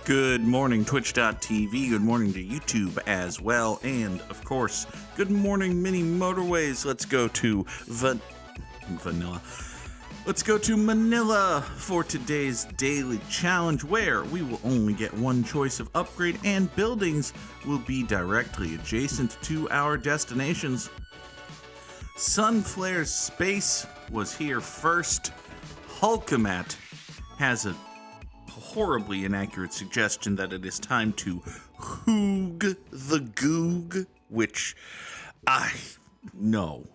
Good morning, Twitch.tv. Good morning to YouTube as well. And, of course, good morning, mini Motorways. Let's go to Vanilla. Let's go to Manila for today's daily challenge, where we will only get one choice of upgrade and buildings will be directly adjacent to our destinations. Sunflare's space was here first. Hulkamat has a horribly inaccurate suggestion that it is time to hoog the Goog, which no,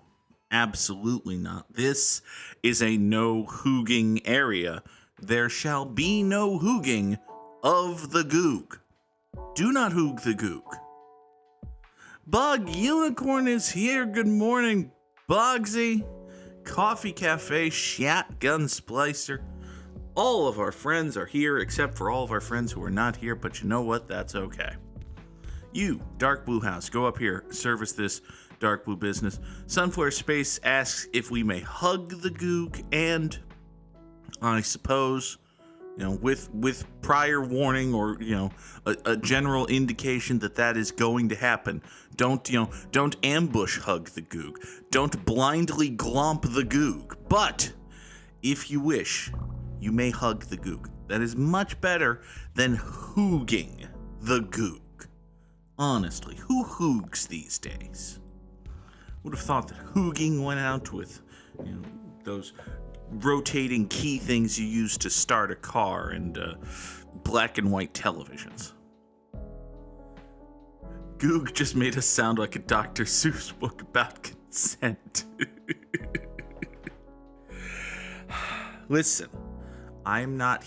absolutely not. This is a no hooging area. There shall be no hooging of the Goog. Do not hoog the Goog. Bug Unicorn is here. Good morning, Bugsy. Coffee Cafe, Shotgun Splicer. All of our friends are here, except for all of our friends who are not here, but you know what? That's okay. You, Dark Blue House, go up here, service this dark blue business. Sunflare Space asks if we may hug the Goog, and I suppose, with prior warning or, a general indication that is going to happen. Don't ambush hug the Goog. Don't blindly glomp the Goog. But if you wish, you may hug the Goog. That is much better than hooging the Goog. Honestly, who hoogs these days? Would have thought that hooging went out with, those rotating key things you use to start a car and black and white televisions. Goog just made us sound like a Dr. Seuss book about consent. Listen, I'm not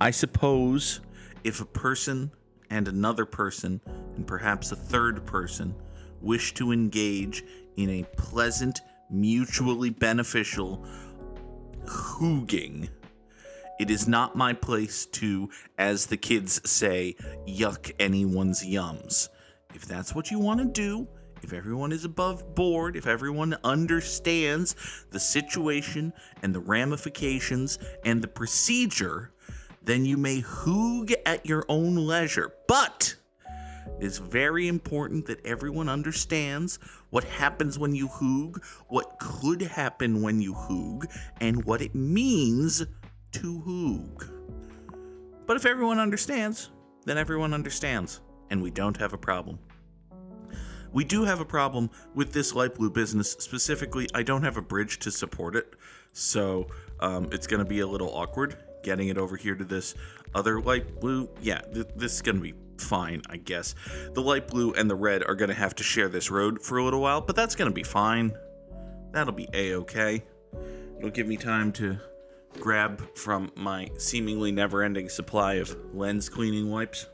I suppose if a person and another person and perhaps a third person wish to engage in a pleasant, mutually beneficial hooging, it is not my place to, as the kids say, yuck anyone's yums. If that's what you want to do, if everyone is above board, if everyone understands the situation and the ramifications and the procedure, then you may hoog at your own leisure. But it is very important that everyone understands what happens when you hoog, what could happen when you hoog, and what it means to hoog. But if everyone understands, then everyone understands, and we don't have a problem. We do have a problem with this light blue business. Specifically, I don't have a bridge to support it, so it's going to be a little awkward getting it over here to this other light blue. Yeah, this is going to be fine, I guess. The light blue and the red are going to have to share this road for a little while, but that's going to be fine. That'll be a-okay. It'll give me time to grab from my seemingly never-ending supply of lens cleaning wipes.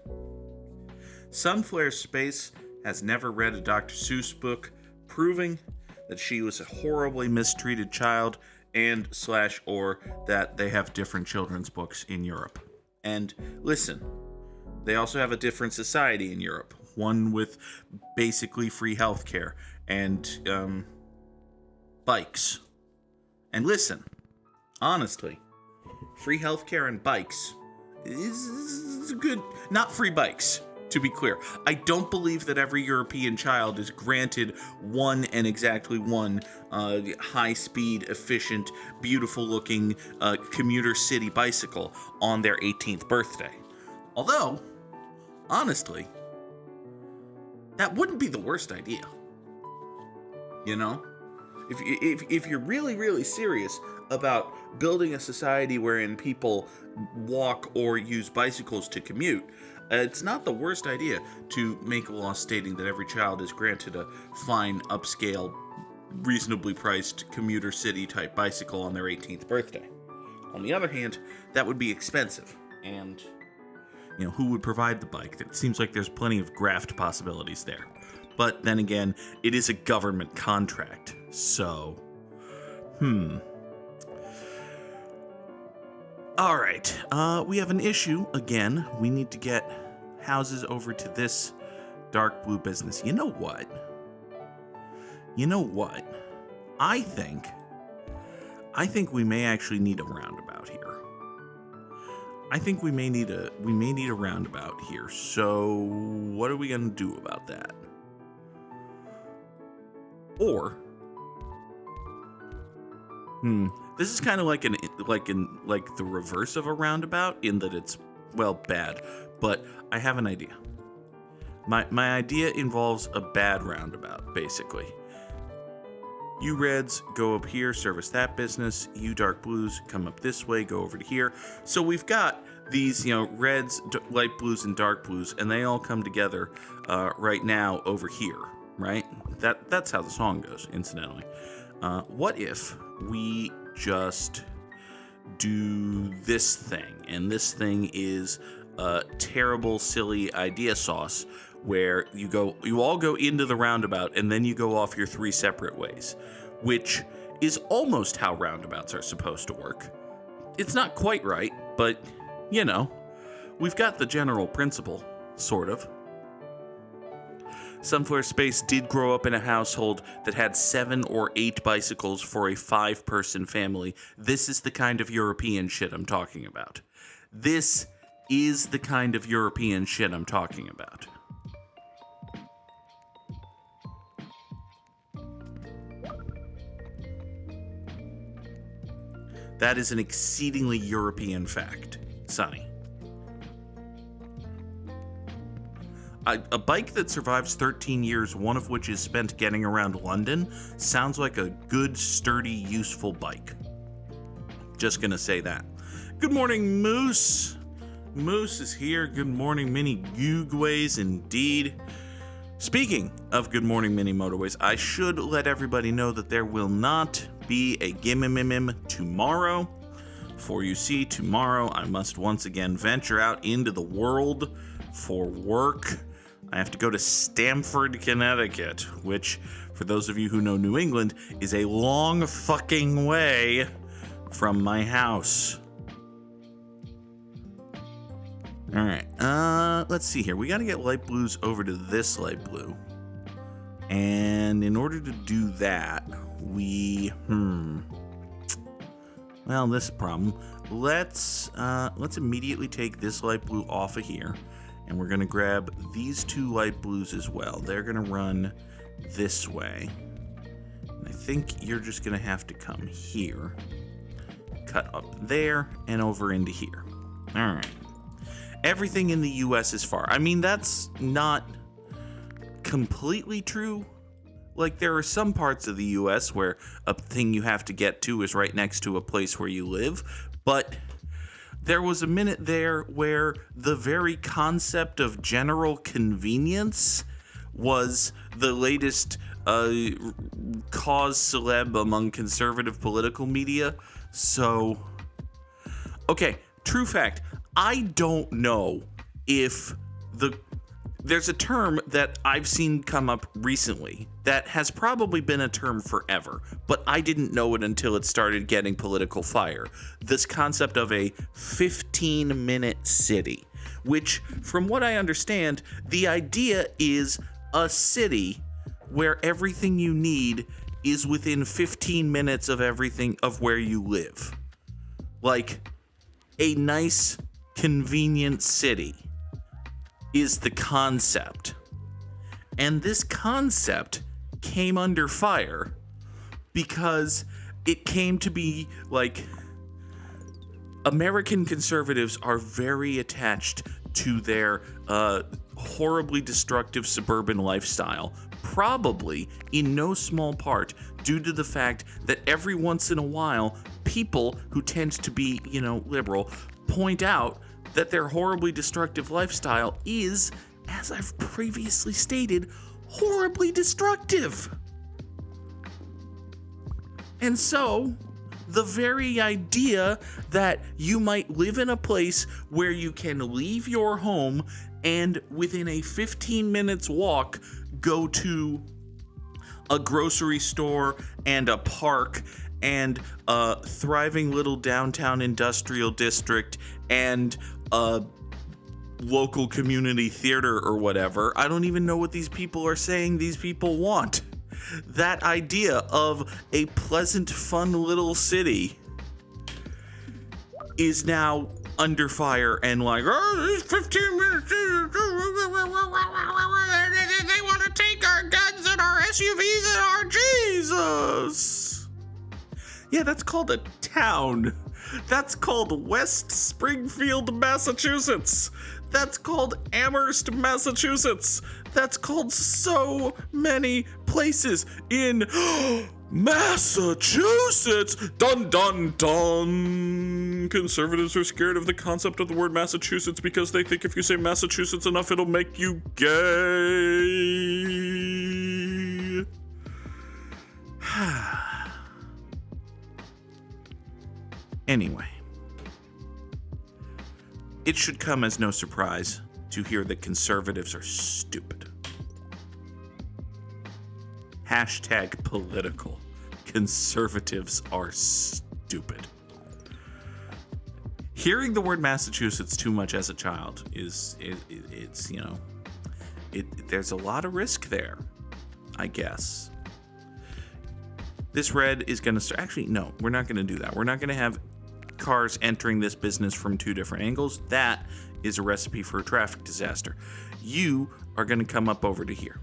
Sunflare Space has never read a Dr. Seuss book, proving that she was a horribly mistreated child or that they have different children's books in Europe. And listen, they also have a different society in Europe, one with basically free healthcare and bikes. And listen, honestly, free healthcare and bikes is good. Not free bikes, to be clear. I don't believe that every European child is granted one and exactly one high-speed, efficient, beautiful-looking commuter city bicycle on their 18th birthday. Although, honestly, that wouldn't be the worst idea. If you're really, really serious about building a society wherein people walk or use bicycles to commute, it's not the worst idea to make a law stating that every child is granted a fine, upscale, reasonably priced commuter city type bicycle on their 18th birthday. On the other hand, that would be expensive, and who would provide the bike? It seems like there's plenty of graft possibilities there. But then again, it is a government contract, so Alright, we have an issue again. We need to get houses over to this dark blue business. You know what? I think we may actually need a roundabout here. I think we may need a roundabout here. So what are we gonna do about that? Or this is kind of like the reverse of a roundabout in that it's, well, bad. But I have an idea. My idea involves a bad roundabout, basically. You reds go up here, service that business. You dark blues come up this way, go over to here. So we've got these, reds, light blues, and dark blues, and they all come together right now over here, right? That's how the song goes, incidentally. What if we just do this thing? And this thing is a terrible, silly idea sauce where you all go into the roundabout and then you go off your 3 separate ways, which is almost how roundabouts are supposed to work. It's not quite right, but, we've got the general principle, sort of. Sunflare Space did grow up in a household that had 7 or 8 bicycles for a 5-person family. This is the kind of European shit I'm talking about. This is the kind of European shit I'm talking about. That is an exceedingly European fact, Sonny. A bike that survives 13 years, one of which is spent getting around London, sounds like a good, sturdy, useful bike. Just gonna say that. Good morning, Moose. Moose is here. Good morning, mini Googways, indeed. Speaking of Good Morning Mini Motorways, I should let everybody know that there will not be a Gimmimimim tomorrow. For you see, tomorrow I must once again venture out into the world for work. I have to go to Stamford, Connecticut, which, for those of you who know New England, is a long fucking way from my house. All right, let's see here. We got to get light blues over to this light blue. And in order to do that, well, this problem. Let's immediately take this light blue off of here, and we're going to grab these 2 light blues as well. They're going to run this way. And I think you're just going to have to come here, cut up there, and over into here. All right. Everything in the U.S. is far. I mean, that's not completely true. Like, there are some parts of the U.S. where a thing you have to get to is right next to a place where you live, but there was a minute there where the very concept of general convenience was the latest cause celeb among conservative political media. So, okay, true fact. I don't know if there's a term that I've seen come up recently that has probably been a term forever, but I didn't know it until it started getting political fire. This concept of a 15-minute city, which, from what I understand, the idea is a city where everything you need is within 15 minutes of everything of where you live. Like, a nice, convenient city is the concept. And this concept came under fire because it came to be like American conservatives are very attached to their horribly destructive suburban lifestyle, probably in no small part due to the fact that every once in a while people who tend to be, liberal point out that their horribly destructive lifestyle is, as I've previously stated, horribly destructive. And so, the very idea that you might live in a place where you can leave your home and within a 15 minutes walk go to a grocery store and a park and a thriving little downtown industrial district and a local community theater or whatever. I don't even know what these people are saying these people want. That idea of a pleasant, fun little city is now under fire and like, oh, these 15 minutes, they want to take our guns and our SUVs and our Jesus. Yeah, that's called a town. That's called West Springfield, Massachusetts. That's called Amherst, Massachusetts. That's called so many places in Massachusetts. Dun dun dun. Conservatives are scared of the concept of the word Massachusetts because they think if you say Massachusetts enough, it'll make you gay. Anyway, it should come as no surprise to hear that conservatives are stupid. Hashtag political. Conservatives are stupid. Hearing the word Massachusetts too much as a child it's there's a lot of risk there, I guess. This red is going to start. Actually, no, we're not going to do that. We're not going to have cars entering this business from two different angles. That is a recipe for a traffic disaster. You are going to come up over to here.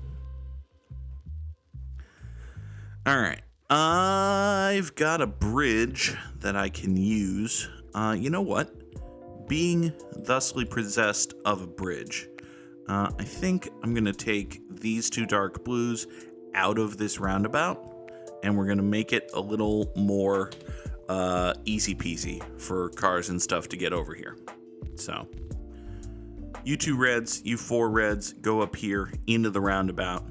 All right. I've got a bridge that I can use. You know what? Being thusly possessed of a bridge, I think I'm going to take these two dark blues out of this roundabout, and we're going to make it a little more easy peasy for cars and stuff to get over here. So, you two reds, you four reds, go up here into the roundabout.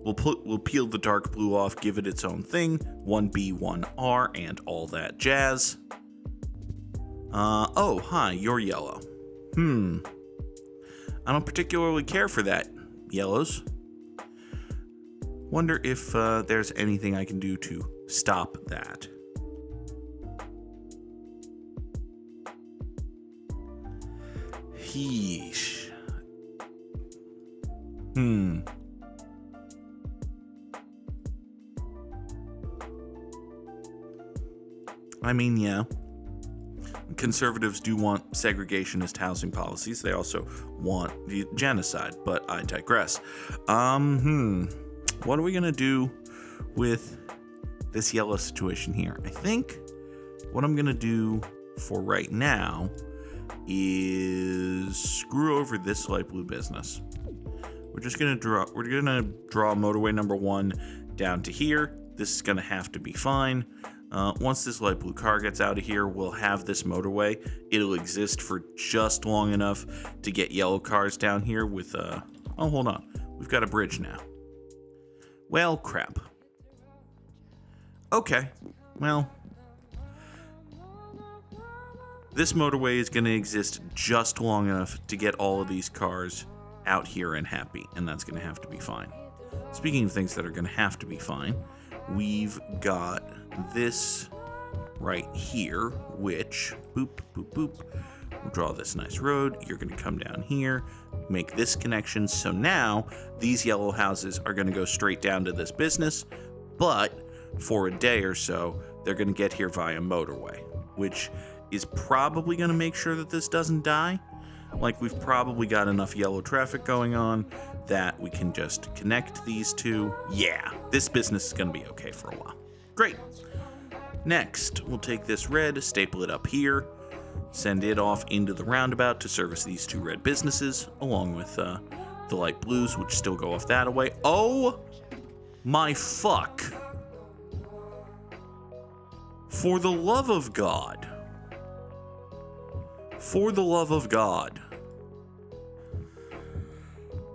We'll peel the dark blue off, give it its own thing, 1B, 1R, and all that jazz. Oh, hi, you're yellow. I don't particularly care for that, yellows. Wonder if there's anything I can do to stop that. Yeesh. I mean, yeah. Conservatives do want segregationist housing policies. They also want the genocide, but I digress. What are we gonna do with this yellow situation here? I think what I'm gonna do for right now is screw over this light blue business. We're gonna draw motorway number 1 down to here. This is gonna have to be fine. Once this light blue car gets out of here, we'll have this motorway. It'll exist for just long enough to get yellow cars down here with, oh, hold on. We've got a bridge now. Well, crap. Okay, well, this motorway is going to exist just long enough to get all of these cars out here and happy, and that's going to have to be fine. Speaking of things that are going to have to be fine, we've got this right here, which, boop, boop, boop, we'll draw this nice road. You're going to come down here, make this connection. So now these yellow houses are going to go straight down to this business, but for a day or so, they're going to get here via motorway, which is probably going to make sure that this doesn't die. Like, we've probably got enough yellow traffic going on that we can just connect these two. Yeah, this business is going to be okay for a while. Great. Next, we'll take this red, staple it up here, send it off into the roundabout to service these two red businesses, along with the light blues, which still go off that way. Oh my fuck. For the love of God. For the love of God.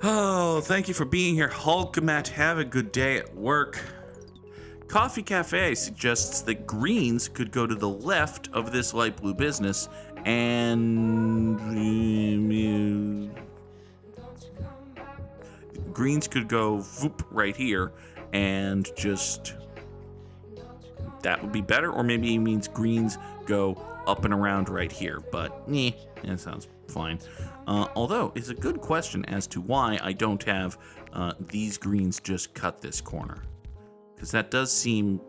Oh, thank you for being here, Hulkamat. Have a good day at work. Coffee Cafe suggests that greens could go to the left of this light blue business and greens could go whoop right here and just that would be better, or maybe he means greens go up and around right here, but that sounds fine. Although it's a good question as to why I don't have these greens just cut this corner, because that does seem,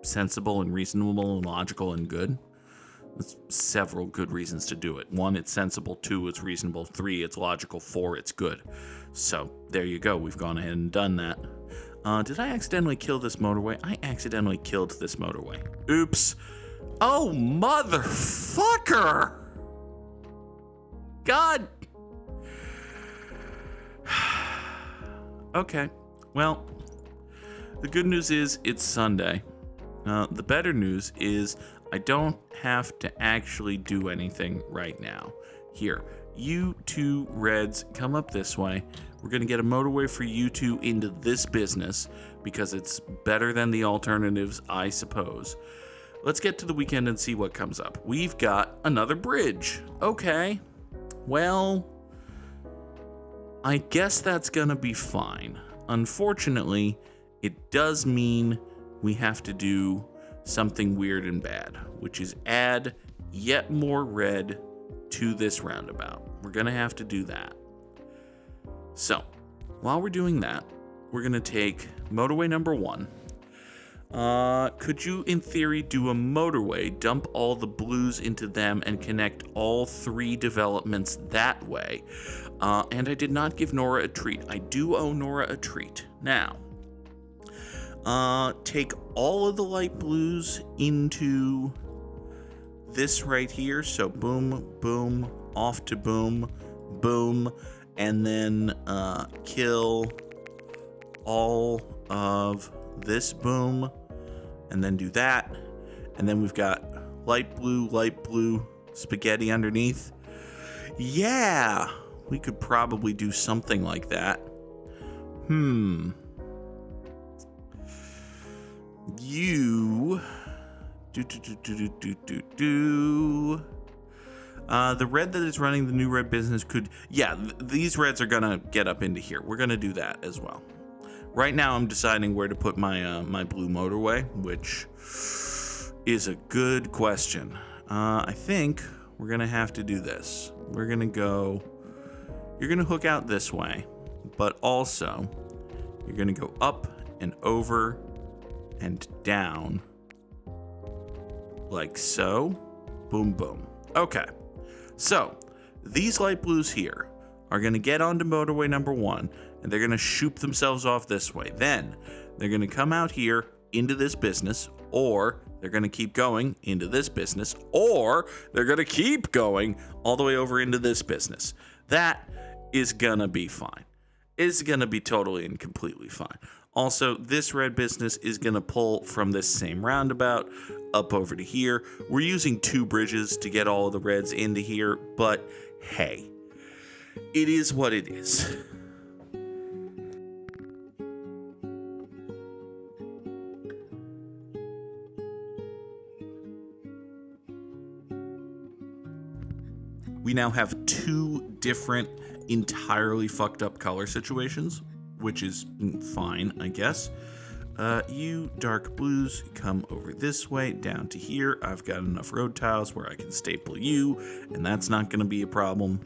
sensible and reasonable and logical and good. There's several good reasons to do it. 1, it's sensible. 2, it's reasonable. 3, it's logical. 4, it's good. So there you go. We've gone ahead and done that. Did I accidentally kill this motorway? I accidentally killed this motorway. Oops. Oh, motherfucker! God. Okay. Well, the good news is it's Sunday. The better news is I don't have to actually do anything right now. Here, you two reds, come up this way. We're going to get a motorway for you two into this business because it's better than the alternatives, I suppose. Let's get to the weekend and see what comes up. We've got another bridge. Okay. Well, I guess that's going to be fine. Unfortunately, it does mean we have to do something weird and bad, which is add yet more red to this roundabout. We're going to have to do that. So, while we're doing that, we're going to take motorway number 1. Could you, in theory, do a motorway, dump all the blues into them, and connect all 3 developments that way? And I did not give Nora a treat. I do owe Nora a treat. Now, take all of the light blues into this right here. So boom, boom, off to boom, boom, and then kill all of this boom, and then do that. And then we've got light blue, spaghetti underneath. Yeah, we could probably do something like that. You the red that is running the new red business could, these reds are gonna get up into here. We're gonna do that as well. Right now I'm deciding where to put my my blue motorway, which is a good question. I think we're gonna have to do this. You're gonna hook out this way, but also you're gonna go up and over and down like so. Boom, boom. Okay, so these light blues here are going to get onto motorway number 1, and they're going to shoot themselves off this way. Then they're going to come out here into this business, or they're going to keep going into this business, or they're going to keep going all the way over into this business. That is going to be fine. It's going to be totally and completely fine. Also, this red business is going to pull from this same roundabout up over to here. We're using 2 bridges to get all of the reds into here, but hey, it is what it is. We now have 2 different, entirely fucked up color situations, which is fine, I guess. You dark blues come over this way down to here. I've got enough road tiles where I can staple you, and that's not going to be a problem.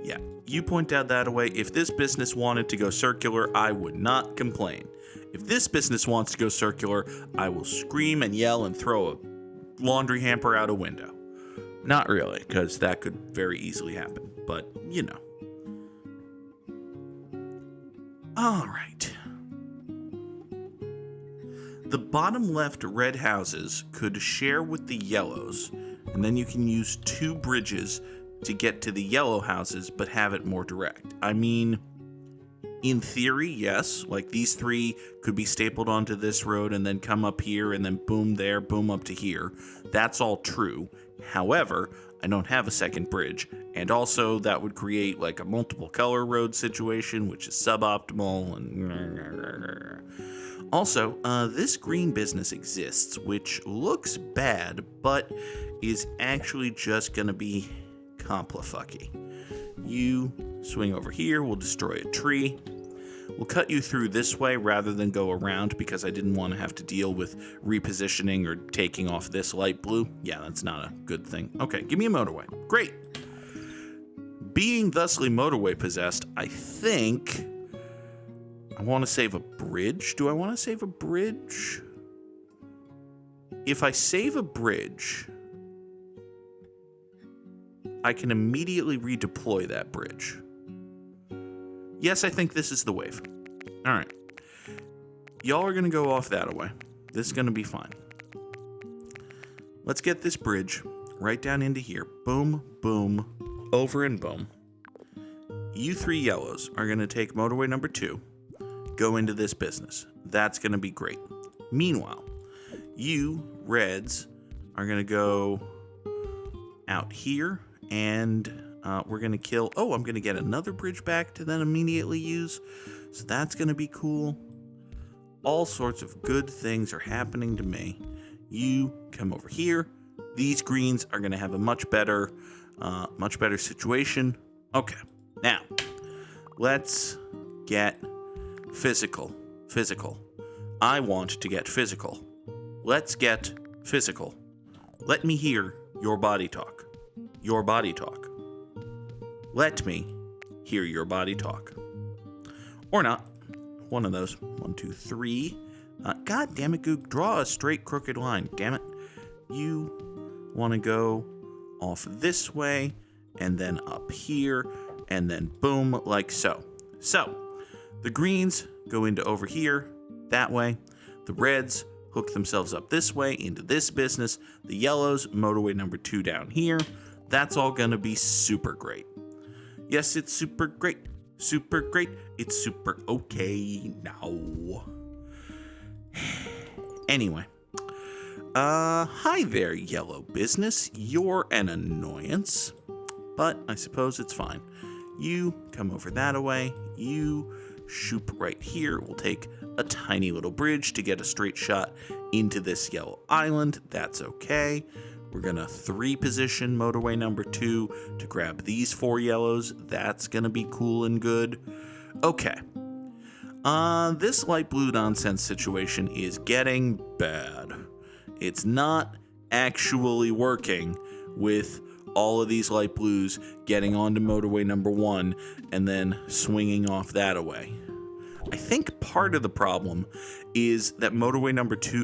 Yeah, you point out that way. If this business wanted to go circular, I would not complain. If this business wants to go circular, I will scream and yell and throw a laundry hamper out a window. Not really, because that could very easily happen, but you know. All right. The bottom left red houses could share with the yellows, and then you can use 2 bridges to get to the yellow houses, but have it more direct. I mean, in theory, yes, like these 3 could be stapled onto this road and then come up here and then boom there, boom up to here. That's all true. However, I don't have a second bridge, and also that would create like a multiple color road situation, which is suboptimal. And also, this green business exists, which looks bad, but is actually just gonna be complifucky. You swing over here, we'll destroy a tree. We'll cut you through this way rather than go around because I didn't want to have to deal with repositioning or taking off this light blue. Yeah, that's not a good thing. Okay, give me a motorway. Great. Being thusly motorway possessed, I think I want to save a bridge. Do I want to save a bridge? If I save a bridge, I can immediately redeploy that bridge. Yes, I think this is the wave. All right. Y'all are going to go off that way. This is going to be fine. Let's get this bridge right down into here. Boom, boom, over and boom. You three yellows are going to take motorway number 2, go into this business. That's going to be great. Meanwhile, you reds are going to go out here, and we're going to kill... Oh, I'm going to get another bridge back to then immediately use. So that's going to be cool. All sorts of good things are happening to me. You come over here. These greens are going to have a much better situation. Okay, now let's get physical. I want to get physical. Let's get physical. Let me hear your body talk. Your body talk. Let me hear your body talk. Or not. One of those. 1, 2, 3. God damn it, Goog. Draw a straight, crooked line. Damn it. You want to go off this way, and then up here, and then boom, like so. So, the greens go into over here, that way. The reds hook themselves up this way into this business. The yellows, motorway number 2 down here. That's all going to be super great. Yes, it's super great. Super great. It's super okay now. Anyway. Hi there, yellow business. You're an annoyance. But I suppose it's fine. You come over that way. You shoop right here. We'll take a tiny little bridge to get a straight shot into this yellow island. That's okay. We're going to 3 position motorway number 2 to grab these 4 yellows. That's going to be cool and good. Okay. This light blue nonsense situation is getting bad. It's not actually working with all of these light blues getting onto motorway number 1 and then swinging off that away. I think part of the problem is that motorway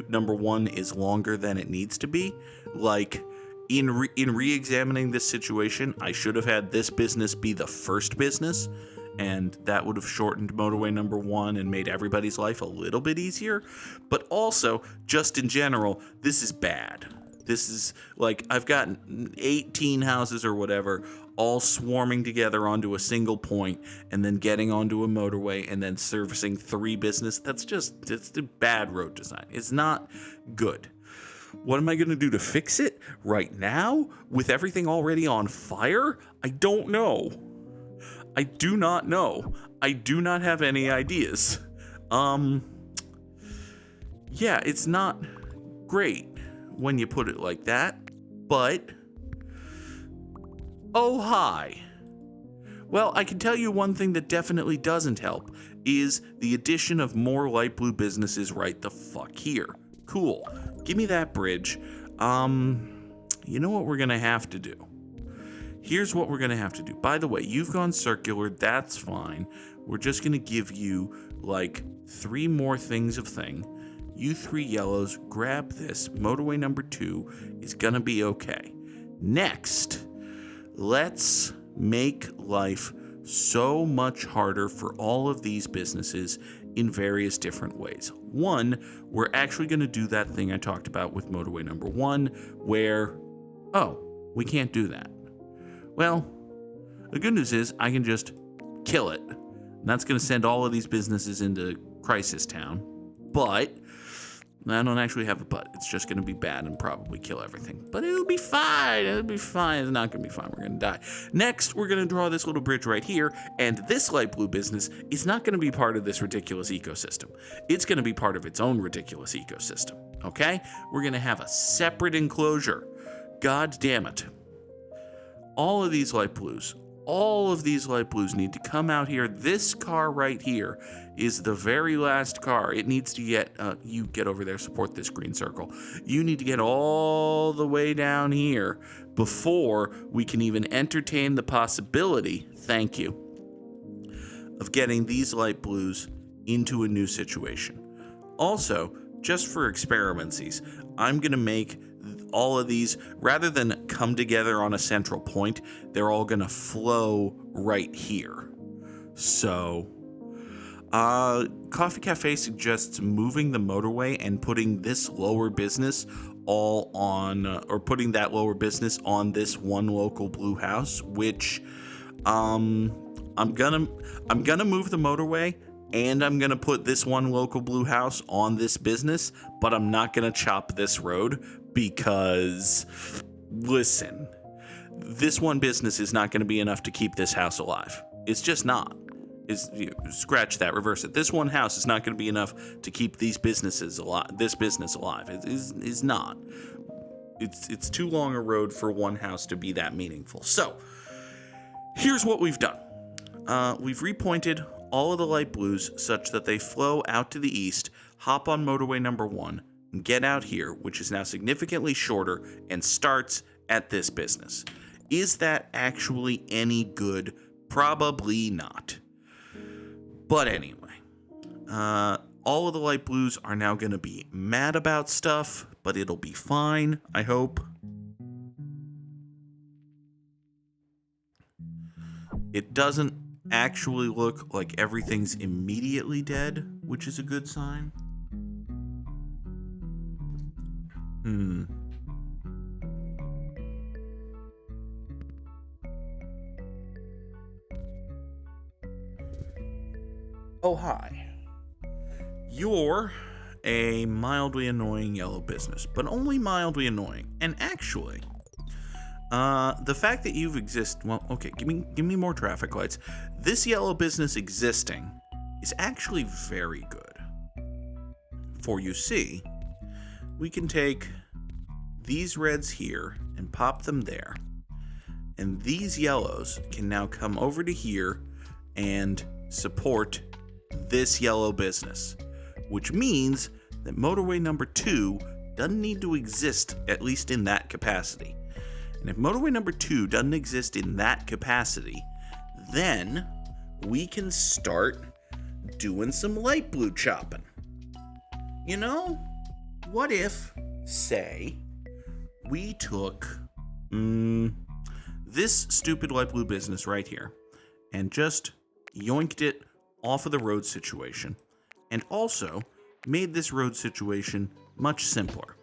number 1 is longer than it needs to be. Like, in re-examining this situation, I should have had this business be the first business, and that would have shortened motorway number 1 and made everybody's life a little bit easier. But also, just in general, this is bad. This is like, I've got 18 houses or whatever all swarming together onto a single point and then getting onto a motorway and then servicing 3 business. It's a bad road design. It's not good. What am I going to do to fix it right now with everything already on fire? I don't know. I do not know. I do not have any ideas. Yeah, it's not great when you put it like that, but oh hi. Well, I can tell you one thing that definitely doesn't help is the addition of more light blue businesses right the fuck here. Cool. Give me that bridge. You know what we're gonna have to do? Here's what we're gonna have to do. By the way, you've gone circular, that's fine. We're just gonna give you like 3 more things of thing. You 3 yellows, grab this. Motorway number 2 is gonna be okay. Next, let's make life so much harder for all of these businesses in various different ways. 1, we're actually gonna do that thing I talked about with motorway number 1, where, oh, we can't do that. Well, the good news is I can just kill it. And that's going to send all of these businesses into crisis town. But I don't actually have a but. It's just going to be bad and probably kill everything. But it'll be fine. It'll be fine. It's not going to be fine. We're going to die. Next, we're going to draw this little bridge right here. And this light blue business is not going to be part of this ridiculous ecosystem. It's going to be part of its own ridiculous ecosystem. Okay? We're going to have a separate enclosure. God damn it. All of these light blues need to come out here. This car right here is the very last car. It needs to get, you get over there, support this green circle. You need to get all the way down here before we can even entertain the possibility, thank you, of getting these light blues into a new situation. Also, just for experimentsies, I'm going to make all of these, rather than come together on a central point, they're all going to flow right here. So, Coffee Cafe suggests moving the motorway and putting this lower business all on, or putting that lower business on this one local blue house, which, I'm gonna move the motorway and I'm gonna put this one local blue house on this business, but I'm not gonna chop this road because, listen, this one business is not gonna be enough to keep this house alive. It's just not. Scratch that, reverse it. This one house is not going to be enough to keep these businesses alive. This business alive is not. It's too long a road for one house to be that meaningful. So here's what we've done. We've repointed all of the light blues such that they flow out to the east, hop on motorway number 1, and get out here, which is now significantly shorter and starts at this business. Is that actually any good? Probably not. But anyway, all of the light blues are now going to be mad about stuff, but it'll be fine, I hope. It doesn't actually look like everything's immediately dead, which is a good sign. Oh, hi. You're a mildly annoying yellow business, but only mildly annoying. And actually, the fact that you've give me more traffic lights. This yellow business existing is actually very good. For you see, we can take these reds here and pop them there. And these yellows can now come over to here and support this yellow business, which means that motorway number 2 doesn't need to exist, at least in that capacity. And if motorway number 2 doesn't exist in that capacity, then we can start doing some light blue chopping. You know, what if, say, we took this stupid light blue business right here and just yoinked it off of the road situation, and also made this road situation much simpler.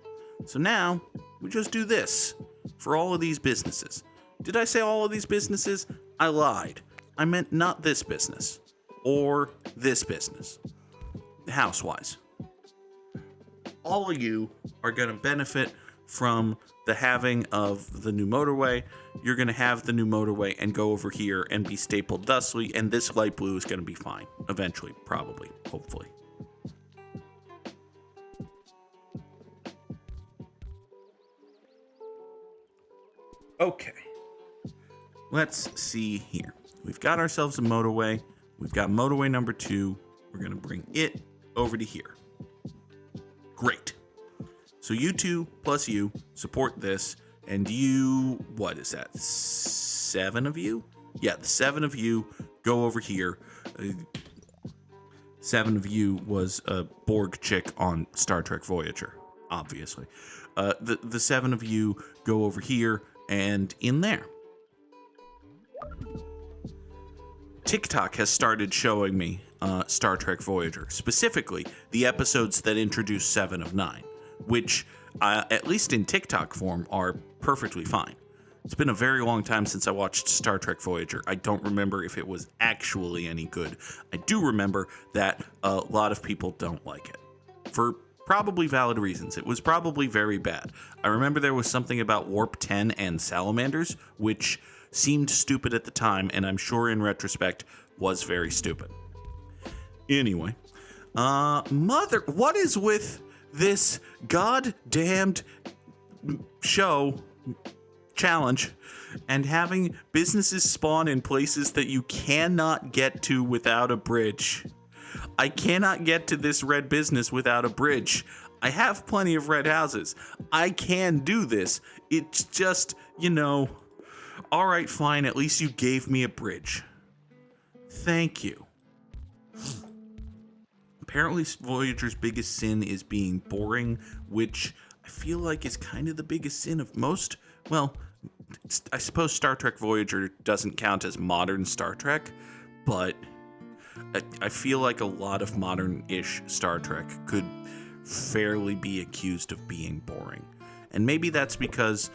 So now we just do this for all of these businesses. Did I say all of these businesses? I lied. I meant not this business or this business. House-wise. All of you are going to benefit from the having of the new motorway. You're going to have the new motorway and go over here and be stapled thusly, and this light blue is going to be fine. Eventually, probably, hopefully. Okay. Let's see here. We've got ourselves a motorway. We've got motorway number 2. We're going to bring it over to here. Great. So you 2 plus you support this, and you, what is that, 7 of you? Yeah, the 7 of you go over here. 7 of you was a Borg chick on Star Trek Voyager, obviously. The 7 of you go over here and in there. TikTok has started showing me Star Trek Voyager, specifically the episodes that introduce 7 of 9, which, at least in TikTok form, are perfectly fine. It's been a very long time since I watched Star Trek Voyager. I don't remember if it was actually any good. I do remember that a lot of people don't like it, for probably valid reasons. It was probably very bad. I remember there was something about Warp 10 and salamanders, which seemed stupid at the time, and I'm sure in retrospect was very stupid. Anyway, what is with this goddamned show challenge and having businesses spawn in places that you cannot get to without a bridge? I cannot get to this red business without a bridge. I have plenty of red houses. I can do this. It's just, all right, fine. At least you gave me a bridge. Thank you. Apparently, Voyager's biggest sin is being boring, which I I feel like is kind of the biggest sin of most. Well, I suppose Star Trek Voyager doesn't count as modern Star Trek, but I feel like a lot of modern-ish Star Trek could fairly be accused of being boring. And maybe that's because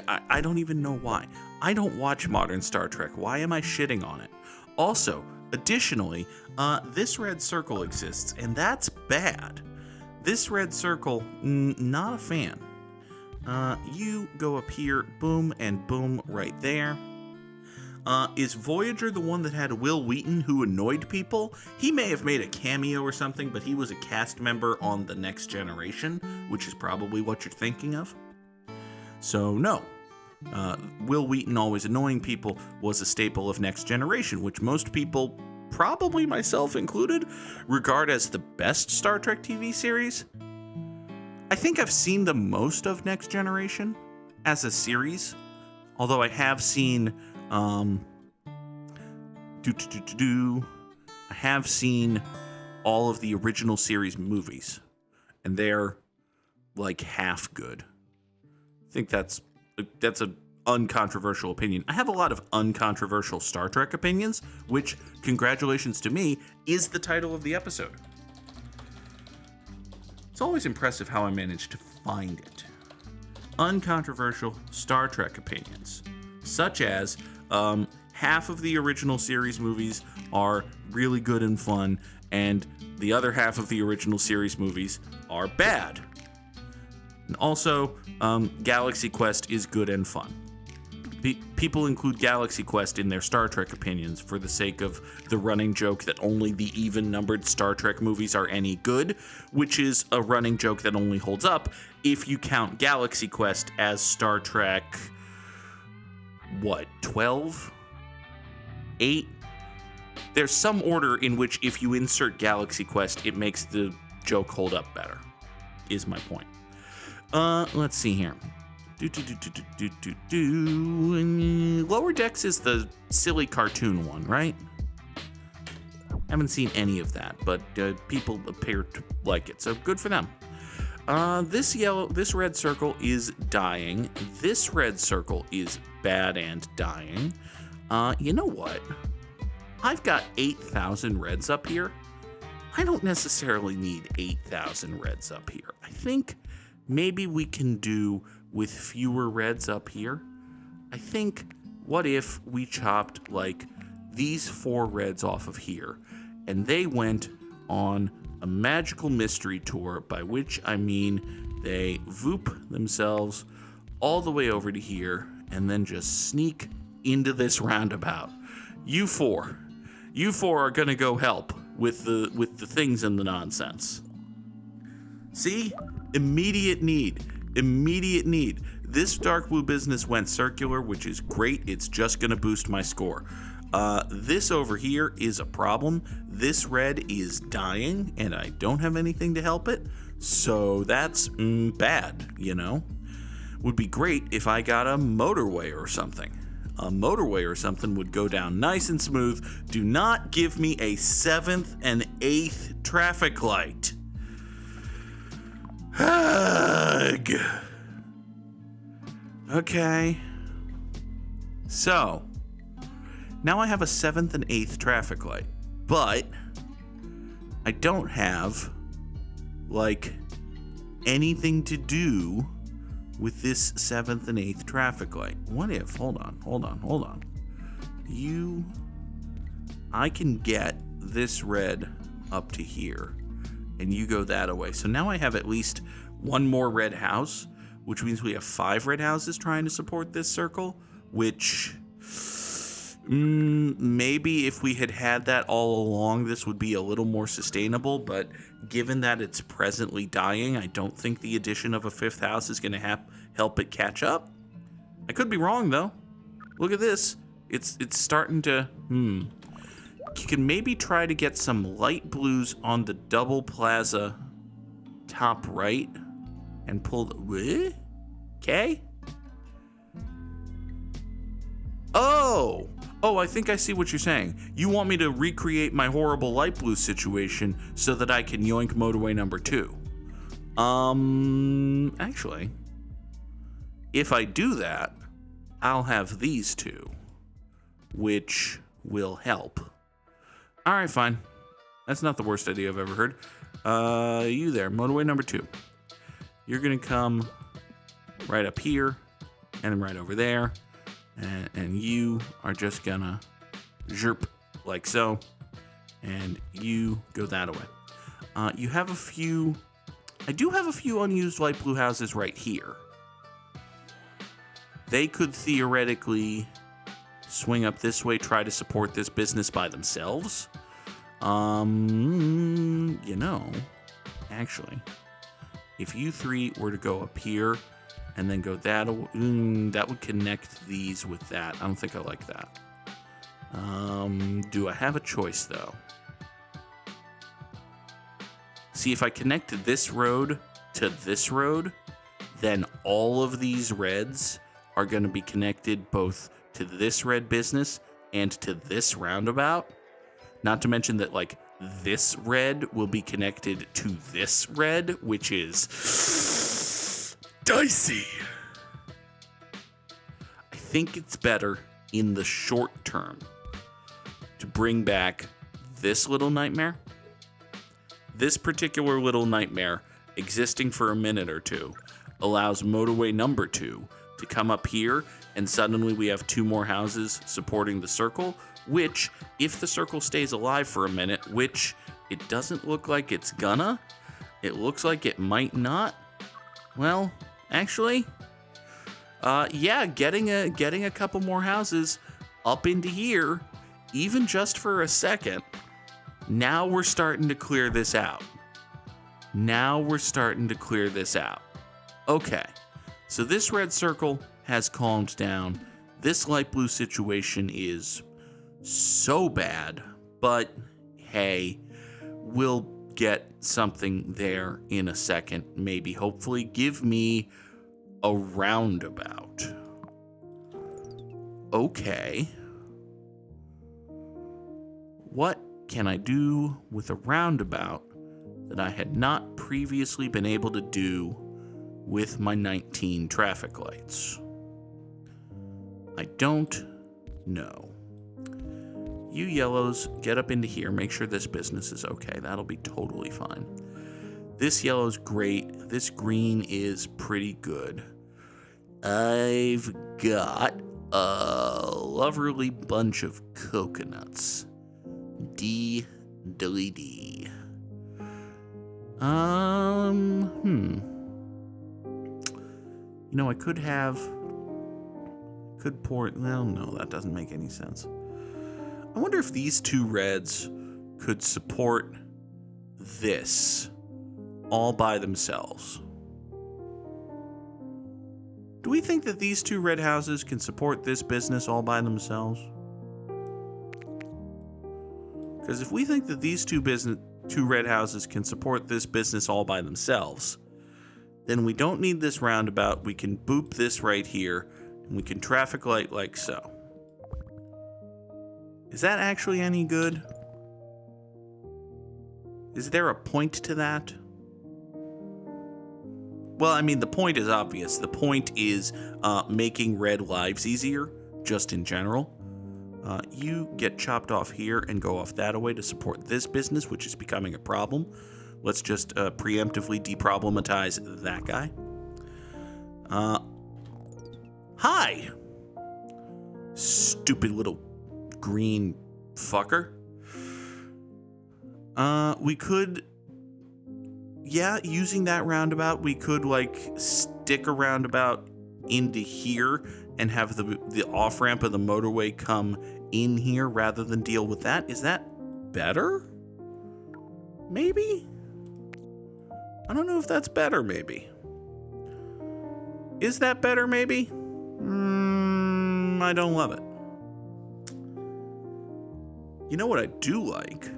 I don't even know why. I don't watch modern Star Trek. Why am I shitting on it? Also, additionally, this red circle exists, and that's bad. This red circle, not a fan. You go up here, boom, and boom, right there. Is Voyager the one that had Will Wheaton who annoyed people? He may have made a cameo or something, but he was a cast member on The Next Generation, which is probably what you're thinking of. So, no. Will Wheaton always annoying people was a staple of Next Generation, which most people, probably myself included, regard as the best Star Trek TV series. I think I've seen the most of Next Generation as a series, although I have seen I have seen all of the original series movies, and they're like half good. I think that's an uncontroversial opinion. I have a lot of uncontroversial Star Trek opinions, which, congratulations to me, is the title of the episode. It's always impressive how I managed to find it. Uncontroversial Star Trek opinions, such as half of the original series movies are really good and fun, and the other half of the original series movies are bad. And also, Galaxy Quest is good and fun. People include Galaxy Quest in their Star Trek opinions for the sake of the running joke that only the even-numbered Star Trek movies are any good, which is a running joke that only holds up if you count Galaxy Quest as Star Trek... 12? 8? There's some order in which if you insert Galaxy Quest, it makes the joke hold up better, is my point. Let's see here. Lower Decks is the silly cartoon one, right? Haven't seen any of that, but people appear to like it, so good for them. This red circle is dying. This red circle is bad and dying. You know what? I've got 8,000 reds up here. I don't necessarily need 8,000 reds up here. I think maybe we can do with fewer reds up here. I think, what if we chopped like these 4 reds off of here, and they went on a magical mystery tour, by which I mean they voop themselves all the way over to here and then just sneak into this roundabout. You four are gonna go help with the things and the nonsense. See? Immediate need. This dark blue business went circular, which is great. It's just gonna boost my score. This over here is a problem. This red is dying, and I don't have anything to help it. So that's bad, you know? Would be great if I got a motorway or something. A motorway or something would go down nice and smooth. Do not give me a 7th and 8th traffic light. Ugh. Okay. So, now I have a 7th and 8th traffic light, but I don't have, like, anything to do with this 7th and 8th traffic light. What if, hold on. I can get this red up to here, and you go that away. So now I have at least one more red house, which means we have 5 red houses trying to support this circle, which... maybe if we had that all along, this would be a little more sustainable, but given that it's presently dying, I don't think the addition of a 5th house is going to help it catch up. I could be wrong, though. Look at this. It's starting to... You can maybe try to get some light blues on the double plaza top right and pull the... Okay? Oh, I think I see what you're saying. You want me to recreate my horrible light blue situation so that I can yoink motorway number 2. Actually, if I do that, I'll have these two, which will help. All right, fine. That's not the worst idea I've ever heard. You there, motorway number 2. You're gonna come right up here, and right over there, and you are just gonna zherp like so, and you go that way. You have a few. I do have a few unused light blue houses right here. They could theoretically swing up this way, try to support this business by themselves. You know, actually, if you three were to go up here and then go that would connect these with that. I don't think I like that. Do I have a choice, though? See, if I connected this road to this road, then all of these reds are going to be connected both to this red business and to this roundabout. Not to mention that, like, this red will be connected to this red, which is dicey. I think it's better in the short term to bring back this little nightmare. This particular little nightmare, existing for a minute or two, allows motorway number 2 to come up here, and suddenly we have 2 more houses supporting the circle, which, if the circle stays alive for a minute, which it doesn't look like it's gonna, it looks like it might not. Well, actually, yeah, getting a couple more houses up into here, even just for a second, now we're starting to clear this out. Okay, so this red circle has calmed down. This light blue situation is so bad, but hey, we'll get something there in a second. Maybe, hopefully. Give me a roundabout. Okay. What can I do with a roundabout that I had not previously been able to do with my 19 traffic lights? I don't know. You yellows, get up into here. Make sure this business is okay. That'll be totally fine. This yellow's great. This green is pretty good. I've got a lovely bunch of coconuts. D. You know, I could pour, well, no, that doesn't make any sense. I wonder if these 2 reds could support this all by themselves. Do we think that these 2 red houses can support this business all by themselves? Because if we think that these 2 red houses can support this business all by themselves, then we don't need this roundabout. We can boop this right here, and we can traffic light like so. Is that actually any good? Is there a point to that? Well, I mean, the point is obvious. The point is making red lives easier, just in general. You get chopped off here and go off that away to support this business, which is becoming a problem. Let's just preemptively deproblematize that guy. Hi! Stupid little green fucker. We could... Yeah, using that roundabout, we could, like, stick a roundabout into here and have the off-ramp of the motorway come in here rather than deal with that. Is that better? Maybe? I don't know if that's better, maybe. Is that better, maybe? I don't love it. You know what I do like?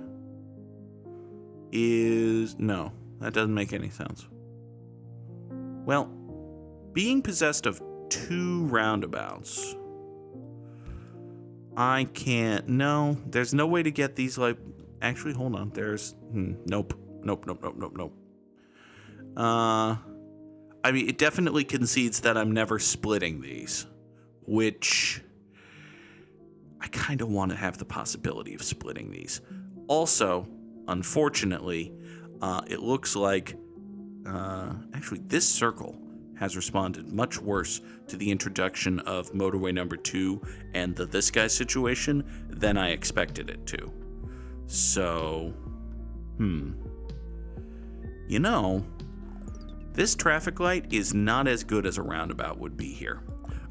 Is... No, that doesn't make any sense. Well, being possessed of 2 roundabouts, I can't... No, there's no way to get these, like... Actually, hold on. There's... Nope. I mean, it definitely concedes that I'm never splitting these, which I kind of want to have the possibility of splitting these. Also, unfortunately, it looks like actually this circle has responded much worse to the introduction of motorway number 2 and the this guy situation than I expected it to. So, you know, this traffic light is not as good as a roundabout would be here.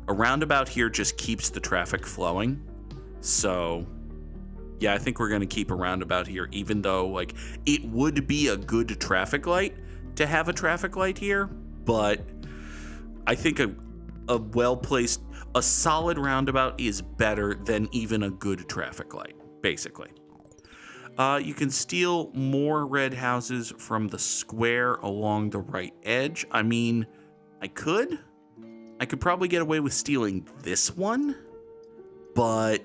A roundabout here just keeps the traffic flowing. So, yeah, I think we're going to keep a roundabout here, even though, like, it would be a good traffic light to have a traffic light here, but I think a well-placed, a solid roundabout is better than even a good traffic light, basically. You can steal more red houses from the square along the right edge. I mean, I could probably get away with stealing this one, but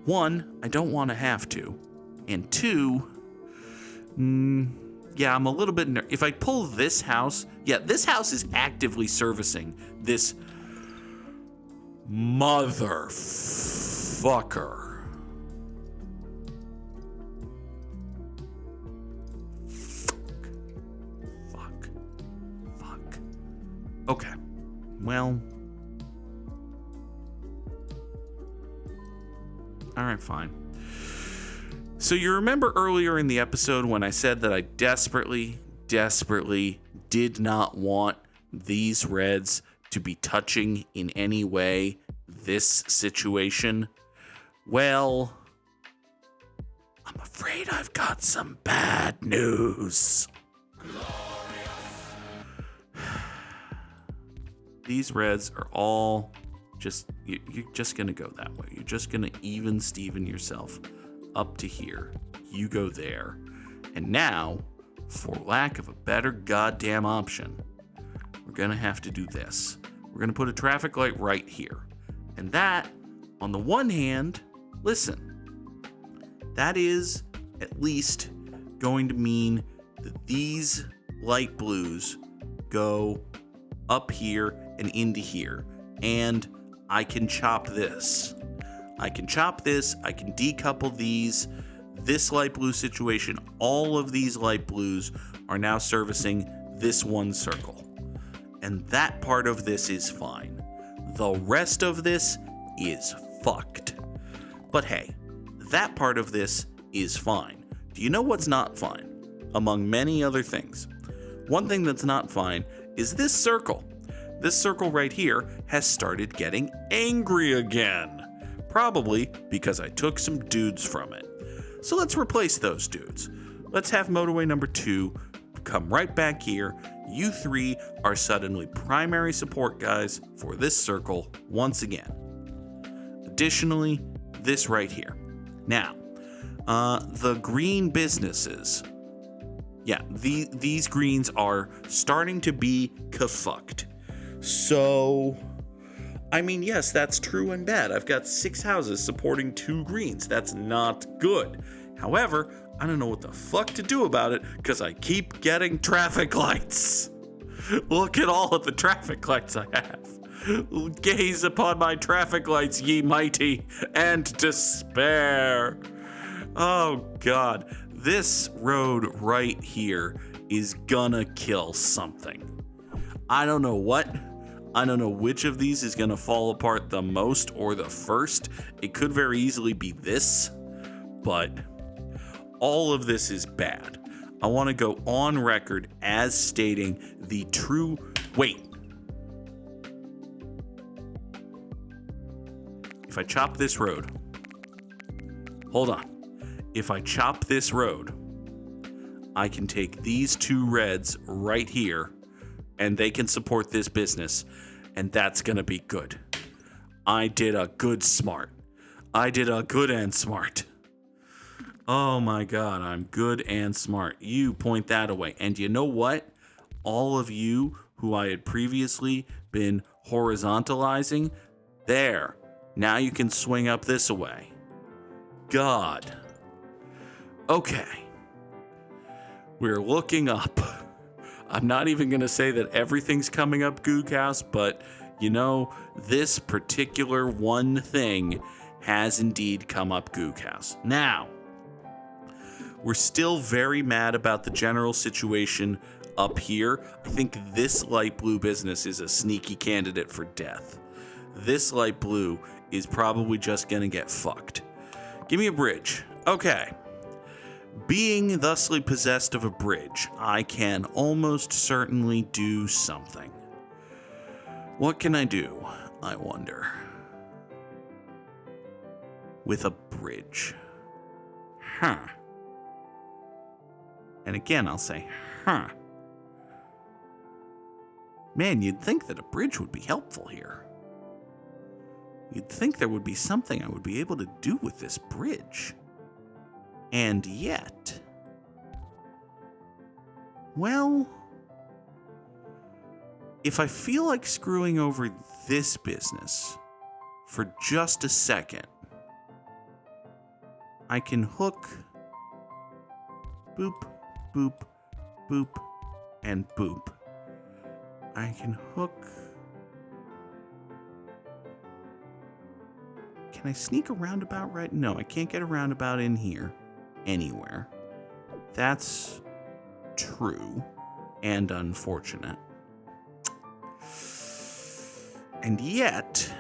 one, I don't want to have to, and two, yeah, I'm a little bit if I pull this house, yeah, this house is actively servicing this motherfucker. Fuck. Okay. Well. All right, fine. So you remember earlier in the episode when I said that I desperately did not want these reds to be touching in any way this situation? Well, I'm afraid I've got some bad news. These reds are all just, you're just going to go that way. You're just going to even Steven yourself up to here. You go there. And now, for lack of a better goddamn option, we're going to have to do this. We're going to put a traffic light right here. And that, on the one hand, listen, that is at least going to mean that these light blues go up here and into here. And I can chop this. I can decouple these. This light blue situation, all of these light blues are now servicing this one circle. And that part of this is fine. The rest of this is fucked. But hey, that part of this is fine. Do you know what's not fine? Among many other things. One thing that's not fine is this circle. This circle right here has started getting angry again. Probably because I took some dudes from it. So let's replace those dudes. Let's have motorway number 2 come right back here. You three are suddenly primary support guys for this circle once again. Additionally, this right here. Now, the green businesses. Yeah, these greens are starting to be kafucked. So, I mean, yes, that's true and bad. I've got 6 houses supporting 2 greens. That's not good. However, I don't know what the fuck to do about it because I keep getting traffic lights. Look at all of the traffic lights I have. Gaze upon my traffic lights, ye mighty, and despair. Oh, God. This road right here is gonna kill something. I don't know what. I don't know which of these is going to fall apart the most or the first. It could very easily be this, but all of this is bad. I want to go on record as stating the true... Wait. If I chop this road... Hold on. If I chop this road, I can take these 2 reds right here and they can support this business, and that's gonna be good. I did a good smart. I did a good and smart. Oh my God, I'm good and smart. You point that away. And you know what? All of you who I had previously been horizontalizing, there. Now you can swing up this way. God. Okay. We're looking up. I'm not even going to say that everything's coming up Goog House, but, this particular one thing has indeed come up Goog House. Now, we're still very mad about the general situation up here. I think this light blue business is a sneaky candidate for death. This light blue is probably just going to get fucked. Give me a bridge. Okay. Being thusly possessed of a bridge, I can almost certainly do something. What can I do, I wonder? With a bridge. And again, I'll say, Man, you'd think that a bridge would be helpful here. You'd think there would be something I would be able to do with this bridge. And yet... Well... If I feel like screwing over this business for just a second, I can hook... Boop, boop, boop, and boop. I can hook... Can I sneak a roundabout right? No, I can't get a roundabout in here anywhere. That's true and unfortunate. And yet,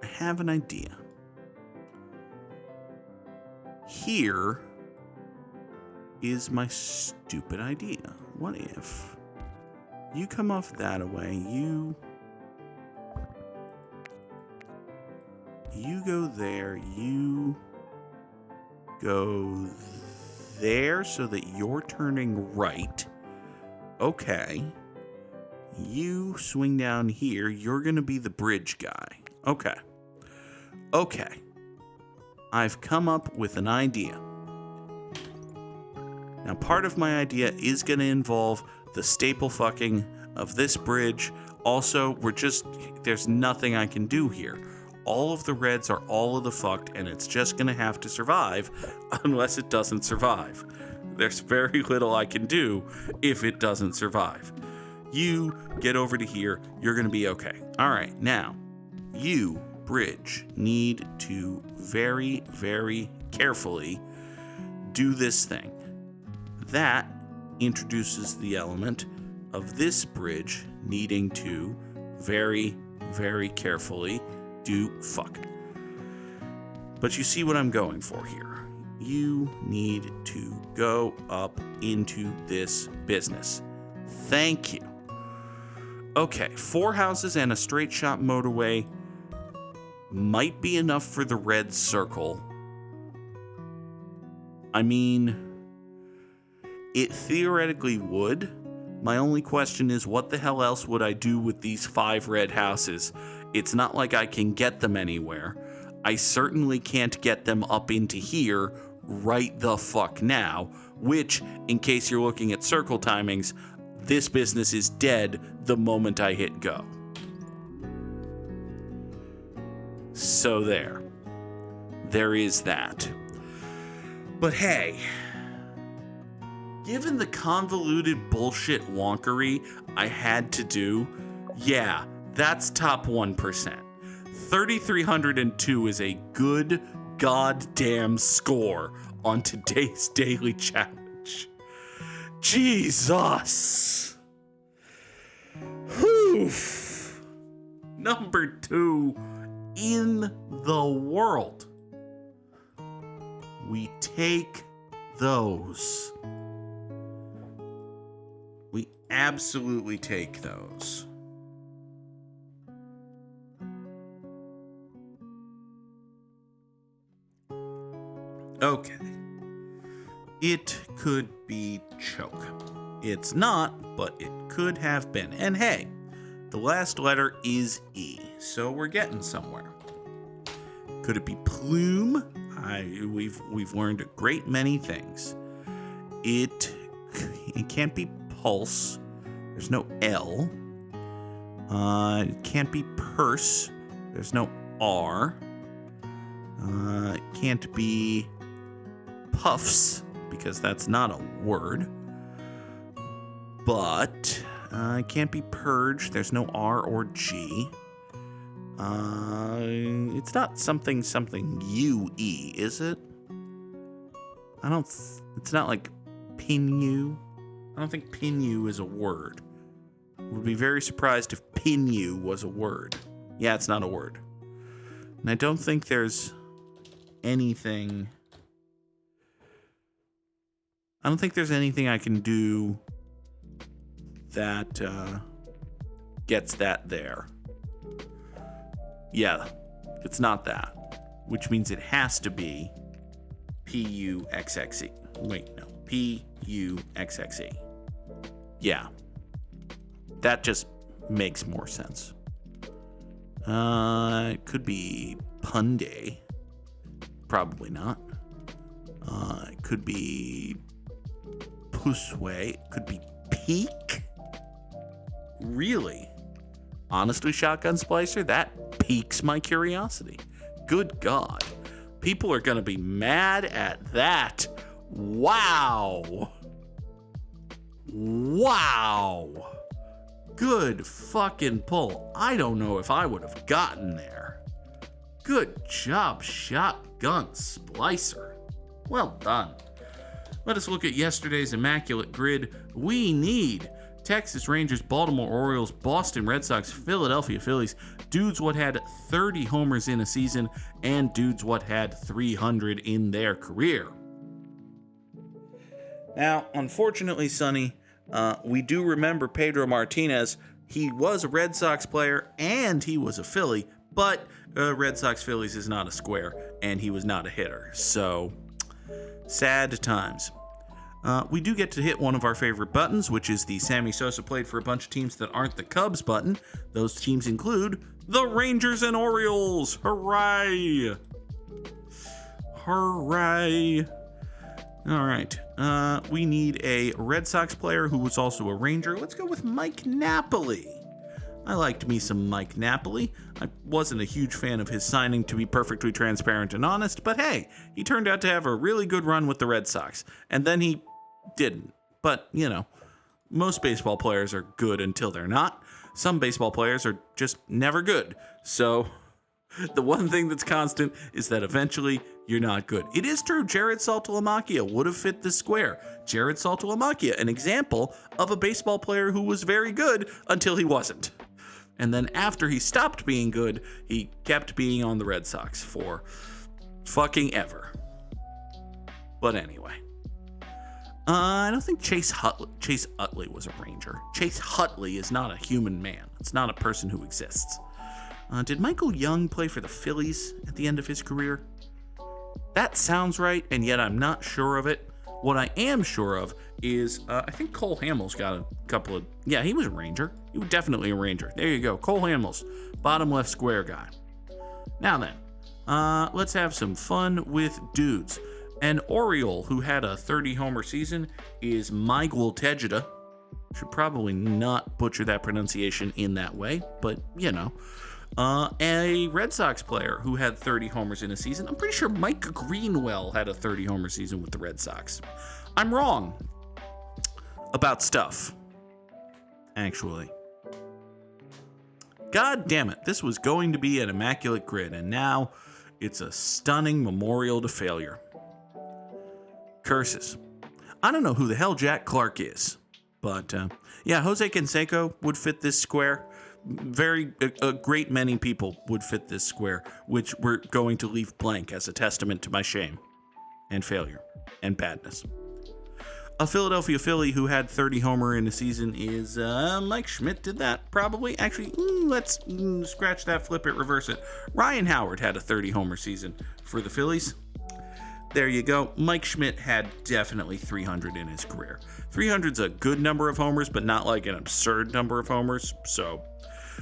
I have an idea. Here is my stupid idea. What if you come off that way, you go there, you go there so that you're turning right. Okay. You swing down here, you're going to be the bridge guy. Okay. I've come up with an idea. Now, part of my idea is going to involve the staple fucking of this bridge. Also, there's nothing I can do here. All of the reds are all of the fucked, and it's just going to have to survive unless it doesn't survive. There's very little I can do if it doesn't survive. You get over to here, you're going to be okay. All right, now, you, bridge, need to very, very carefully do this thing. That introduces the element of this bridge needing to very, very carefully do fuck. But you see what I'm going for here. You need to go up into this business. Thank you. Okay, 4 houses and a straight shot motorway might be enough for the red circle. I mean, it theoretically would. My only question is, what the hell else would I do with these 5 red houses? It's not like I can get them anywhere. I certainly can't get them up into here right the fuck now, which, in case you're looking at circle timings, this business is dead the moment I hit go. So there. There is that. But hey, given the convoluted bullshit wonkery I had to do, yeah, that's top 1%. 3,302 is a good goddamn score on today's daily challenge. Jesus. Oof. Number 2 in the world. We take those. We absolutely take those. Okay. It could be choke. It's not, but it could have been. And hey, the last letter is E, so we're getting somewhere. Could it be plume? We've learned a great many things. It can't be pulse. There's no L. It can't be purse. There's no R. It can't be puffs, because that's not a word. but it can't be purged. There's no R or G. It's not something UE, is it? It's not like Pinu. I don't think Pinu is a word. Would be very surprised if Pinu was a word. Yeah, it's not a word. And I don't think there's anything... I don't think there's anything I can do that gets that there. Yeah, it's not that. Which means it has to be Puxxe. Wait, no. Puxxe. Yeah. That just makes more sense. It could be Punde. Probably not. It could be Pusway. It could be Peak. Really? Honestly, Shotgun Splicer, that piques my curiosity. Good God. People are going to be mad at that. Wow. Wow. Good fucking pull. I don't know if I would have gotten there. Good job, Shotgun Splicer. Well done. Let us look at yesterday's immaculate grid. We need Texas Rangers, Baltimore Orioles, Boston Red Sox, Philadelphia Phillies, dudes what had 30 homers in a season, and dudes what had 300 in their career. Now, unfortunately, Sonny, we do remember Pedro Martinez. He was a Red Sox player and he was a Philly, but Red Sox Phillies is not a square and he was not a hitter. So, sad times. We do get to hit one of our favorite buttons, which is the Sammy Sosa played for a bunch of teams that aren't the Cubs button. Those teams include the Rangers and Orioles. Hooray! Hooray! All right. We need a Red Sox player who was also a Ranger. Let's go with Mike Napoli. I liked me some Mike Napoli. I wasn't a huge fan of his signing, to be perfectly transparent and honest, but hey, he turned out to have a really good run with the Red Sox. And then he didn't. But, you know, most baseball players are good until they're not. Some baseball players are just never good. So the one thing that's constant is that eventually you're not good. It is true, Jared Saltalamacchia would have fit this square. Jared Saltalamacchia, an example of a baseball player who was very good until he wasn't. And then after he stopped being good, he kept being on the Red Sox for fucking ever. But anyway. I don't think Chase Utley was a Ranger. Chase Utley is not a human man. It's not a person who exists. Did Michael Young play for the Phillies at the end of his career? That sounds right, and yet I'm not sure of it. What I am sure of is, I think Cole Hamels got a couple of... Yeah, he was a Ranger. He was definitely a Ranger. There you go, Cole Hamels, bottom left square guy. Now then, let's have some fun with dudes. An Oriole who had a 30-homer season is Miguel Tejeda. Should probably not butcher that pronunciation in that way, but, you know. A Red Sox player who had 30 homers in a season. I'm pretty sure Mike Greenwell had a 30-homer season with the Red Sox. I'm wrong about stuff, actually. God damn it, this was going to be an immaculate grid, and now it's a stunning memorial to failure. Curses. I don't know who the hell Jack Clark is, but yeah, Jose Canseco would fit this square. A great many people would fit this square, which we're going to leave blank as a testament to my shame and failure and badness. A Philadelphia Philly who had 30 homer in a season is Mike Schmidt did that, probably. Actually, let's scratch that, flip it, reverse it. Ryan Howard had a 30 homer season for the Phillies. There you go. Mike Schmidt had definitely 300 in his career. 300's a good number of homers, but not like an absurd number of homers, so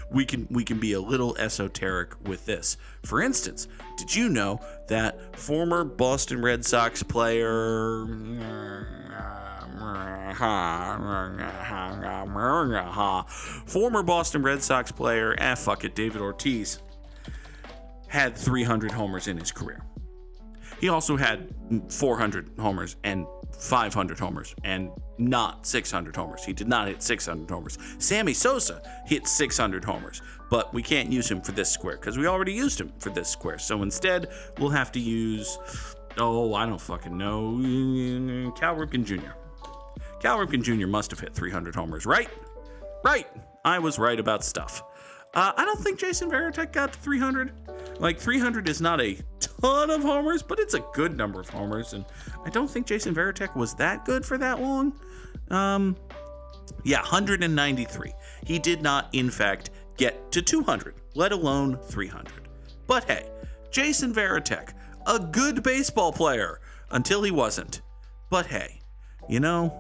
we can be a little esoteric with this. For instance, did you know that former Boston Red Sox player David Ortiz had 300 homers in his career. He also had 400 homers and 500 homers and not 600 homers. He did not hit 600 homers. Sammy Sosa hit 600 homers, but we can't use him for this square because we already used him for this square. So instead, we'll have to use, I don't fucking know, Cal Ripken Jr. Cal Ripken Jr. must have hit 300 homers, right? Right. I was right about stuff. I don't think Jason Varitek got to 300. Like, 300 is not a ton of homers, but it's a good number of homers, and I don't think Jason Varitek was that good for that long. 193. He did not, in fact, get to 200, let alone 300. But hey, Jason Varitek, a good baseball player, until he wasn't. But hey, you know,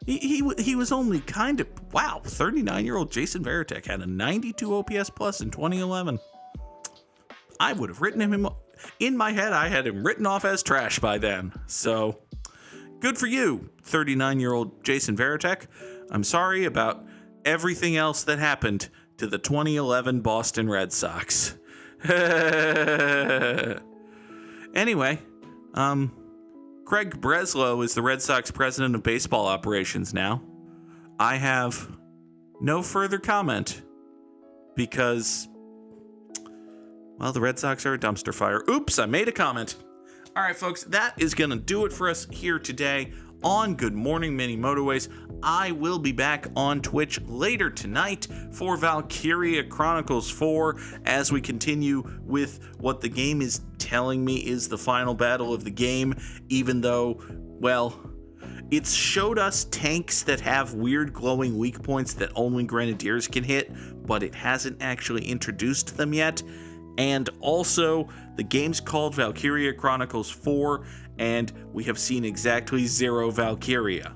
he was only kind of, 39-year-old Jason Varitek had a 92 OPS plus in 2011. I would have written him, in my head, I had him written off as trash by then. So, good for you, 39-year-old Jason Varitek. I'm sorry about everything else that happened to the 2011 Boston Red Sox. Anyway, Craig Breslow is the Red Sox president of baseball operations now. I have no further comment because, well, the Red Sox are a dumpster fire. Oops, I made a comment. All right, folks, that is going to do it for us here today on Good Morning Mini Motorways. I will be back on Twitch later tonight for Valkyria Chronicles 4 as we continue with what the game is telling me is the final battle of the game, even though, well, it's showed us tanks that have weird glowing weak points that only Grenadiers can hit, but it hasn't actually introduced them yet. And also, the game's called Valkyria Chronicles 4, and we have seen exactly 0 Valkyria.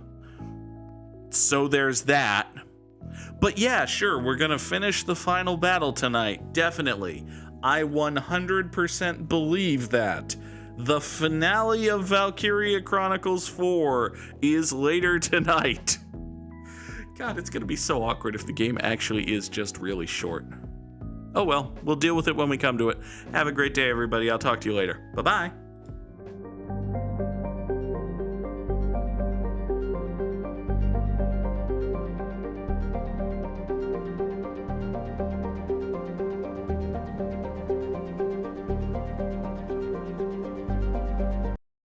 So there's that. But yeah, sure, we're gonna finish the final battle tonight, definitely. I 100% believe that. The finale of Valkyria Chronicles 4 is later tonight. God, it's gonna be so awkward if the game actually is just really short. Oh well, we'll deal with it when we come to it. Have a great day, everybody. I'll talk to you later. Bye-bye.